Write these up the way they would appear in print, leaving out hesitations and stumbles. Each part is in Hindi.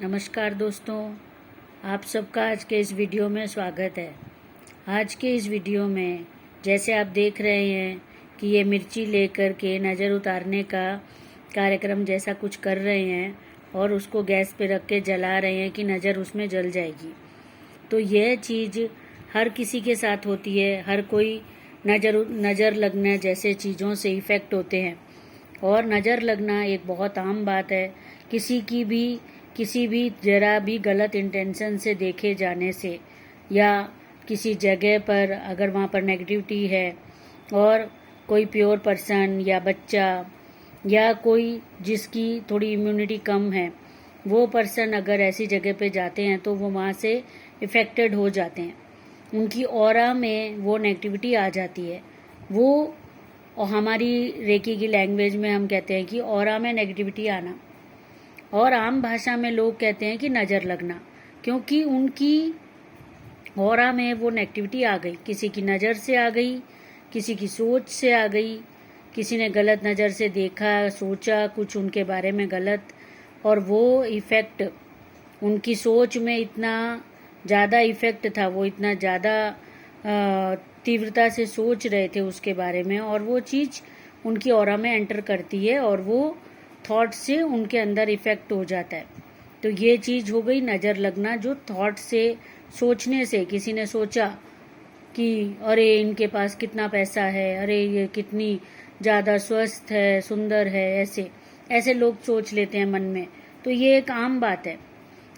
नमस्कार दोस्तों, आप सबका आज के इस वीडियो में स्वागत है। आज के इस वीडियो में जैसे आप देख रहे हैं कि ये मिर्ची लेकर के नज़र उतारने का कार्यक्रम जैसा कुछ कर रहे हैं और उसको गैस पे रख के जला रहे हैं कि नज़र उसमें जल जाएगी। तो यह चीज़ हर किसी के साथ होती है। हर कोई नज़र लगना जैसे चीज़ों से इफ़ेक्ट होते हैं और नज़र लगना एक बहुत आम बात है। किसी भी ज़रा भी गलत इंटेंशन से देखे जाने से या किसी जगह पर अगर वहाँ पर नेगेटिविटी है और कोई प्योर पर्सन या बच्चा या कोई जिसकी थोड़ी इम्यूनिटी कम है वो पर्सन अगर ऐसी जगह पे जाते हैं तो वो वहाँ से इफ़ेक्टेड हो जाते हैं। उनकी ऑरा में वो नेगेटिविटी आ जाती है। वो और हमारी रेकी की लैंग्वेज में हम कहते हैं कि ऑरा में नेगेटिविटी आना, और आम भाषा में लोग कहते हैं कि नज़र लगना, क्योंकि उनकी ऑरा में वो नेगेटिविटी आ गई। किसी की नज़र से आ गई, किसी की सोच से आ गई, किसी ने गलत नज़र से देखा, सोचा कुछ उनके बारे में गलत, और वो इफ़ेक्ट उनकी सोच में इतना ज़्यादा इफ़ेक्ट था, वो इतना ज़्यादा तीव्रता से सोच रहे थे उसके बारे में, और वो चीज़ उनकी ऑरा में एंटर करती है और वो थॉट से उनके अंदर इफ़ेक्ट हो जाता है। तो ये चीज़ हो गई नज़र लगना, जो थॉट से, सोचने से, किसी ने सोचा कि अरे इनके पास कितना पैसा है, अरे ये कितनी ज़्यादा स्वस्थ है, सुंदर है, ऐसे लोग सोच लेते हैं मन में। तो ये एक आम बात है।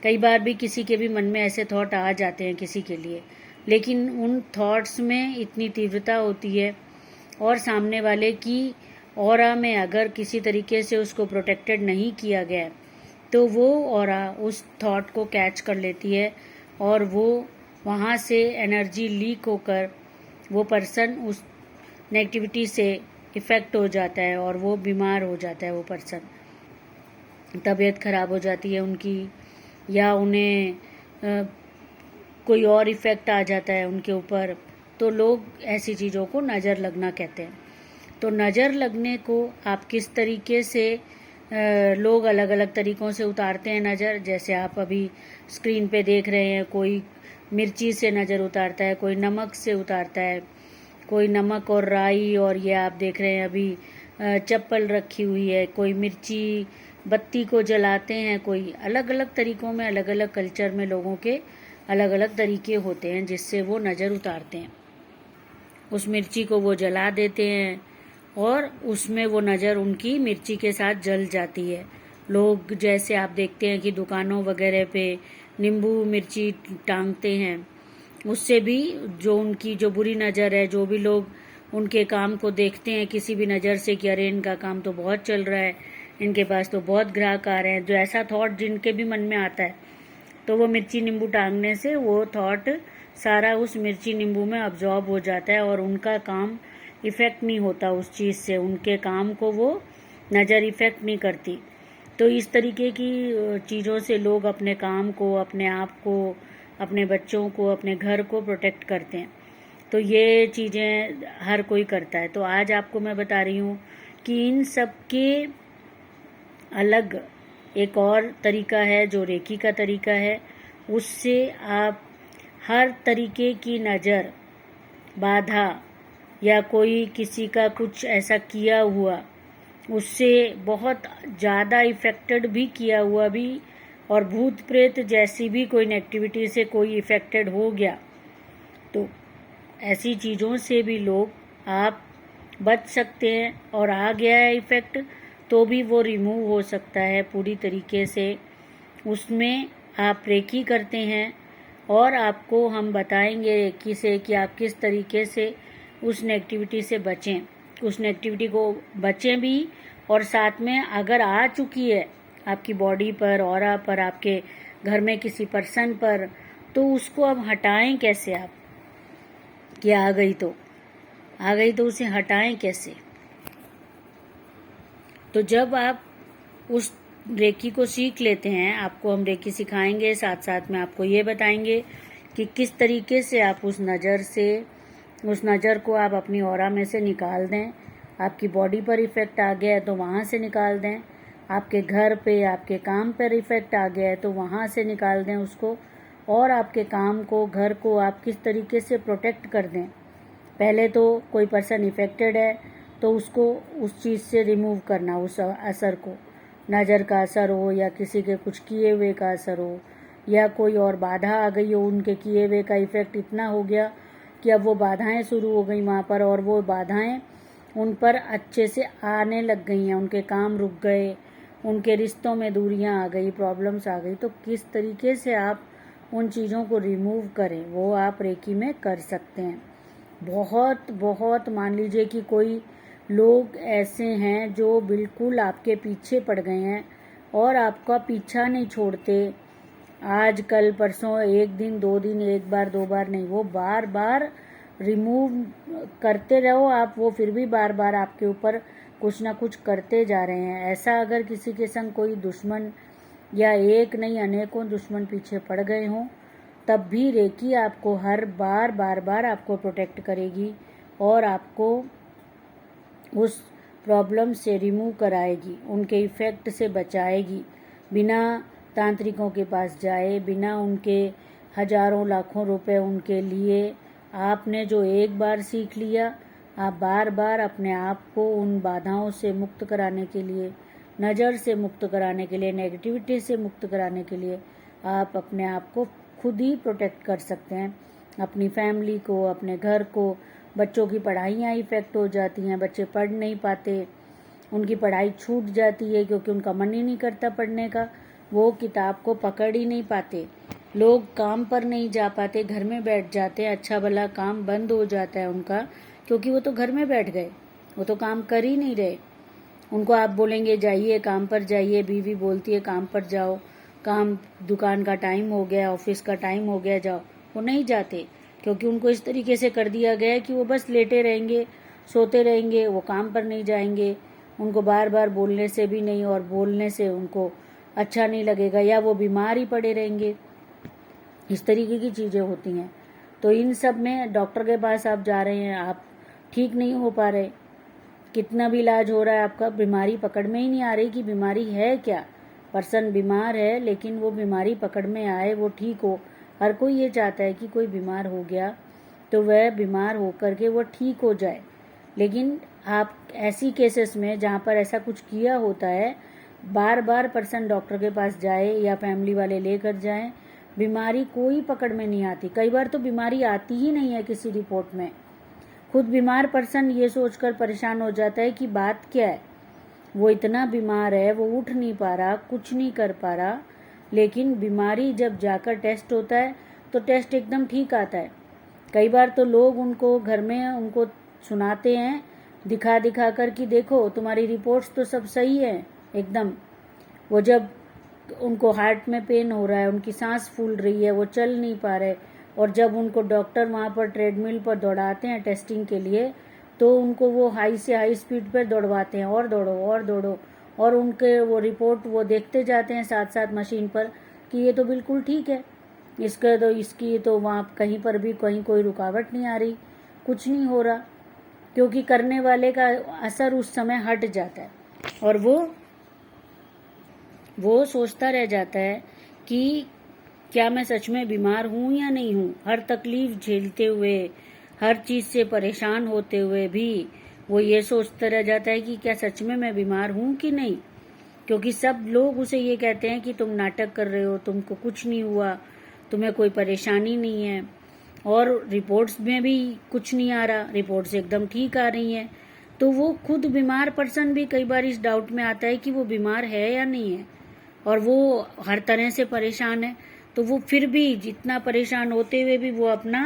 कई बार भी किसी के भी मन में ऐसे थॉट आ जाते हैं किसी के लिए, लेकिन उन थॉट्स में इतनी तीव्रता होती है और सामने वाले की ऑरा में अगर किसी तरीके से उसको प्रोटेक्टेड नहीं किया गया तो वो ऑरा उस थॉट को कैच कर लेती है और वो वहाँ से एनर्जी लीक होकर वो पर्सन उस नेगेटिविटी से इफ़ेक्ट हो जाता है और वो बीमार हो जाता है। वो पर्सन, तबीयत खराब हो जाती है उनकी, या उन्हें कोई और इफ़ेक्ट आ जाता है उनके ऊपर। तो लोग ऐसी चीज़ों को नज़र लगना कहते हैं। तो नज़र लगने को आप किस तरीके से लोग अलग अलग तरीक़ों से उतारते हैं नज़र, जैसे आप अभी स्क्रीन पे देख रहे हैं। कोई मिर्ची से नज़र उतारता है, कोई नमक से उतारता है, कोई नमक और राई, और ये आप देख रहे हैं अभी चप्पल रखी हुई है, कोई मिर्ची बत्ती को जलाते हैं। कोई अलग अलग तरीक़ों में, अलग अलग कल्चर में लोगों के अलग अलग तरीके होते हैं जिससे वो नज़र उतारते हैं। उस मिर्ची को वो जला देते हैं और उसमें वो नज़र उनकी मिर्ची के साथ जल जाती है। लोग जैसे आप देखते हैं कि दुकानों वगैरह पे नींबू मिर्ची टांगते हैं, उससे भी जो उनकी जो बुरी नज़र है, जो भी लोग उनके काम को देखते हैं किसी भी नज़र से कि अरे इनका काम तो बहुत चल रहा है, इनके पास तो बहुत ग्राहक आ रहे हैं, जो ऐसा थॉट जिनके भी मन में आता है, तो वो मिर्ची नींबू टांगने से वो थॉट सारा उस मिर्ची नींबू में अब्जॉर्ब हो जाता है और उनका काम इफ़ेक्ट नहीं होता उस चीज़ से, उनके काम को वो नज़र इफ़ेक्ट नहीं करती। तो इस तरीके की चीज़ों से लोग अपने काम को, अपने आप को, अपने बच्चों को, अपने घर को प्रोटेक्ट करते हैं। तो ये चीज़ें हर कोई करता है। तो आज आपको मैं बता रही हूँ कि इन सब के अलग एक और तरीका है जो रेकी का तरीका है। उससे आप हर तरीके की नज़र, बाधा, या कोई किसी का कुछ ऐसा किया हुआ, उससे बहुत ज़्यादा इफ़ेक्टेड भी किया हुआ भी, और भूत प्रेत जैसी भी कोई नेगेटिविटी से कोई इफ़ेक्टेड हो गया, तो ऐसी चीज़ों से भी लोग आप बच सकते हैं। और आ गया है इफ़ेक्ट तो भी वो रिमूव हो सकता है पूरी तरीके से। उसमें आप रेकी करते हैं और आपको हम बताएंगे रेकी से कि आप किस तरीके से उस नेगेटिविटी से बचें, उस नेगेटिविटी को बचें भी, और साथ में अगर आ चुकी है आपकी बॉडी पर, ऑरा पर, आपके घर में किसी पर्सन पर, तो उसको अब हटाएं कैसे आप, कि आ गई तो उसे हटाएं कैसे। तो जब आप उस रेकी को सीख लेते हैं, आपको हम रेकी सिखाएंगे, साथ साथ में आपको ये बताएंगे कि किस तरीके से आप उस नज़र को आप अपनी ऑरा में से निकाल दें। आपकी बॉडी पर इफ़ेक्ट आ गया है तो वहाँ से निकाल दें। आपके घर पे, आपके काम पर इफ़ेक्ट आ गया है तो वहाँ से निकाल दें उसको, और आपके काम को, घर को आप किस तरीके से प्रोटेक्ट कर दें। पहले तो कोई पर्सन इफ़ेक्टेड है तो उसको उस चीज़ से रिमूव करना, उस असर को, नज़र का असर हो या किसी के कुछ किए हुए का असर हो या कोई और बाधा आ गई हो, उनके किए हुए का इफ़ेक्ट इतना हो गया कि अब वो बाधाएं शुरू हो गई वहाँ पर, और वो बाधाएं उन पर अच्छे से आने लग गई हैं, उनके काम रुक गए, उनके रिश्तों में दूरियां आ गई, प्रॉब्लम्स आ गई। तो किस तरीके से आप उन चीज़ों को रिमूव करें वो आप रेकी में कर सकते हैं। बहुत बहुत मान लीजिए कि कोई लोग ऐसे हैं जो बिल्कुल आपके पीछे पड़ गए हैं और आपका पीछा नहीं छोड़ते, आज कल परसों, एक दिन दो दिन, एक बार दो बार नहीं, वो बार बार रिमूव करते रहो आप, वो फिर भी बार बार आपके ऊपर कुछ ना कुछ करते जा रहे हैं। ऐसा अगर किसी के संग कोई दुश्मन या एक नहीं अनेकों दुश्मन पीछे पड़ गए हों, तब भी रेकी आपको हर बार बार आपको प्रोटेक्ट करेगी और आपको उस प्रॉब्लम से रिमूव कराएगी, उनके इफ़ेक्ट से बचाएगी। बिना तांत्रिकों के पास जाए, बिना उनके हजारों लाखों रुपए उनके लिए, आपने जो एक बार सीख लिया, आप बार बार अपने आप को उन बाधाओं से मुक्त कराने के लिए, नज़र से मुक्त कराने के लिए, नेगेटिविटी से मुक्त कराने के लिए आप अपने आप को खुद ही प्रोटेक्ट कर सकते हैं। अपनी फैमिली को, अपने घर को, बच्चों की पढ़ाइयाँ इफ़ेक्ट हो जाती हैं, बच्चे पढ़ नहीं पाते, उनकी पढ़ाई छूट जाती है क्योंकि उनका मन ही नहीं करता पढ़ने का, वो किताब को पकड़ ही नहीं पाते, लोग काम पर नहीं जा पाते, घर में बैठ जाते हैं, अच्छा भला काम बंद हो जाता है उनका, क्योंकि वो तो घर में बैठ गए, वो तो काम कर ही नहीं रहे। उनको आप बोलेंगे जाइए काम पर जाइए, बीवी बोलती है काम पर जाओ, काम दुकान का टाइम हो गया, ऑफिस का टाइम हो गया, जाओ, वो नहीं जाते, क्योंकि उनको इस तरीके से कर दिया गया है कि वो बस लेटे रहेंगे, सोते रहेंगे, वो काम पर नहीं जाएंगे। उनको बार बार बोलने से भी नहीं, और बोलने से उनको अच्छा नहीं लगेगा, या वो बीमार ही पड़े रहेंगे। इस तरीके की चीज़ें होती हैं। तो इन सब में डॉक्टर के पास आप जा रहे हैं, आप ठीक नहीं हो पा रहे, कितना भी इलाज हो रहा है आपका, बीमारी पकड़ में ही नहीं आ रही कि बीमारी है क्या। पर्सन बीमार है लेकिन वो बीमारी पकड़ में आए, वो ठीक हो। हर कोई ये चाहता है कि कोई बीमार हो गया तो वह बीमार होकर के वो ठीक हो जाए, लेकिन आप ऐसी केसेस में जहाँ पर ऐसा कुछ किया होता है, बार बार पर्सन डॉक्टर के पास जाए या फैमिली वाले लेकर जाएं, बीमारी कोई पकड़ में नहीं आती। कई बार तो बीमारी आती ही नहीं है किसी रिपोर्ट में। खुद बीमार पर्सन ये सोचकर परेशान हो जाता है कि बात क्या है, वो इतना बीमार है, वो उठ नहीं पा रहा, कुछ नहीं कर पा रहा, लेकिन बीमारी जब जाकर टेस्ट होता है तो टेस्ट एकदम ठीक आता है। कई बार तो लोग उनको घर में उनको सुनाते हैं दिखा दिखा कर कि देखो तुम्हारी रिपोर्ट्स तो सब सही है एकदम। वो जब उनको हार्ट में पेन हो रहा है, उनकी सांस फूल रही है, वो चल नहीं पा रहे, और जब उनको डॉक्टर वहाँ पर ट्रेडमिल पर दौड़ाते हैं टेस्टिंग के लिए, तो उनको वो हाई से हाई स्पीड पर दौड़वाते हैं, और दौड़ो और दौड़ो, और उनके वो रिपोर्ट वो देखते जाते हैं साथ साथ मशीन पर कि ये तो बिल्कुल ठीक है, इसकी तो वहाँ कहीं पर भी कहीं कोई रुकावट नहीं आ रही, कुछ नहीं हो रहा, क्योंकि करने वाले का असर उस समय हट जाता है और वो सोचता रह जाता है कि क्या मैं सच में बीमार हूँ या नहीं हूँ। हर तकलीफ झेलते हुए, हर चीज़ से परेशान होते हुए भी वो ये सोचता रह जाता है कि क्या सच में मैं बीमार हूँ कि नहीं, क्योंकि सब लोग उसे ये कहते हैं कि तुम नाटक कर रहे हो, तुमको कुछ नहीं हुआ, तुम्हें कोई परेशानी नहीं है, और रिपोर्ट्स में भी कुछ नहीं आ रहा, रिपोर्ट्स एकदम ठीक आ रही हैं। तो वो खुद बीमार पर्सन भी कई बार इस डाउट में आता है कि वो बीमार है या नहीं है, और वो हर तरह से परेशान है। तो वो फिर भी जितना परेशान होते हुए भी वो अपना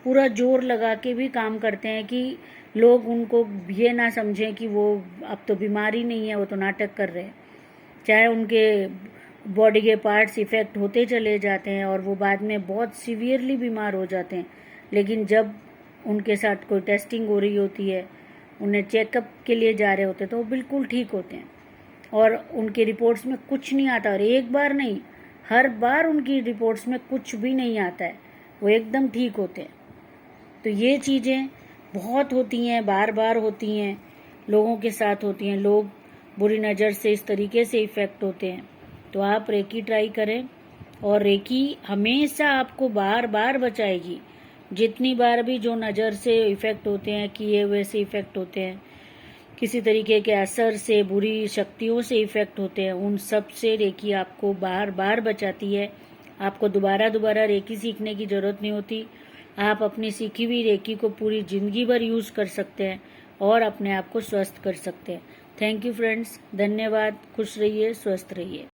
पूरा जोर लगा के भी काम करते हैं कि लोग उनको ये ना समझें कि वो अब तो बीमारी नहीं है, वो तो नाटक कर रहे हैं। चाहे उनके बॉडी के पार्ट्स इफ़ेक्ट होते चले जाते हैं और वो बाद में बहुत सीवियरली बीमार हो जाते हैं, लेकिन जब उनके साथ कोई टेस्टिंग हो रही होती है, उन्हें चेकअप के लिए जा रहे होते हैं, तो वो बिल्कुल ठीक होते हैं और उनकी रिपोर्ट्स में कुछ नहीं आता। और एक बार नहीं, हर बार उनकी रिपोर्ट्स में कुछ भी नहीं आता है, वो एकदम ठीक होते हैं। तो ये चीज़ें बहुत होती हैं, बार बार होती हैं, लोगों के साथ होती हैं। लोग बुरी नज़र से इस तरीके से इफ़ेक्ट होते हैं। तो आप रेकी ट्राई करें, और रेकी हमेशा आपको बार बार बचाएगी। जितनी बार भी जो नज़र से इफ़ेक्ट होते हैं, किए हुए से इफ़ेक्ट होते हैं, किसी तरीके के असर से, बुरी शक्तियों से इफ़ेक्ट होते हैं, उन सब से रेकी आपको बार बार बचाती है। आपको दोबारा दोबारा रेकी सीखने की ज़रूरत नहीं होती। आप अपनी सीखी हुई रेकी को पूरी ज़िंदगी भर यूज़ कर सकते हैं और अपने आप को स्वस्थ कर सकते हैं। थैंक यू फ्रेंड्स, धन्यवाद। खुश रहिए, स्वस्थ रहिए।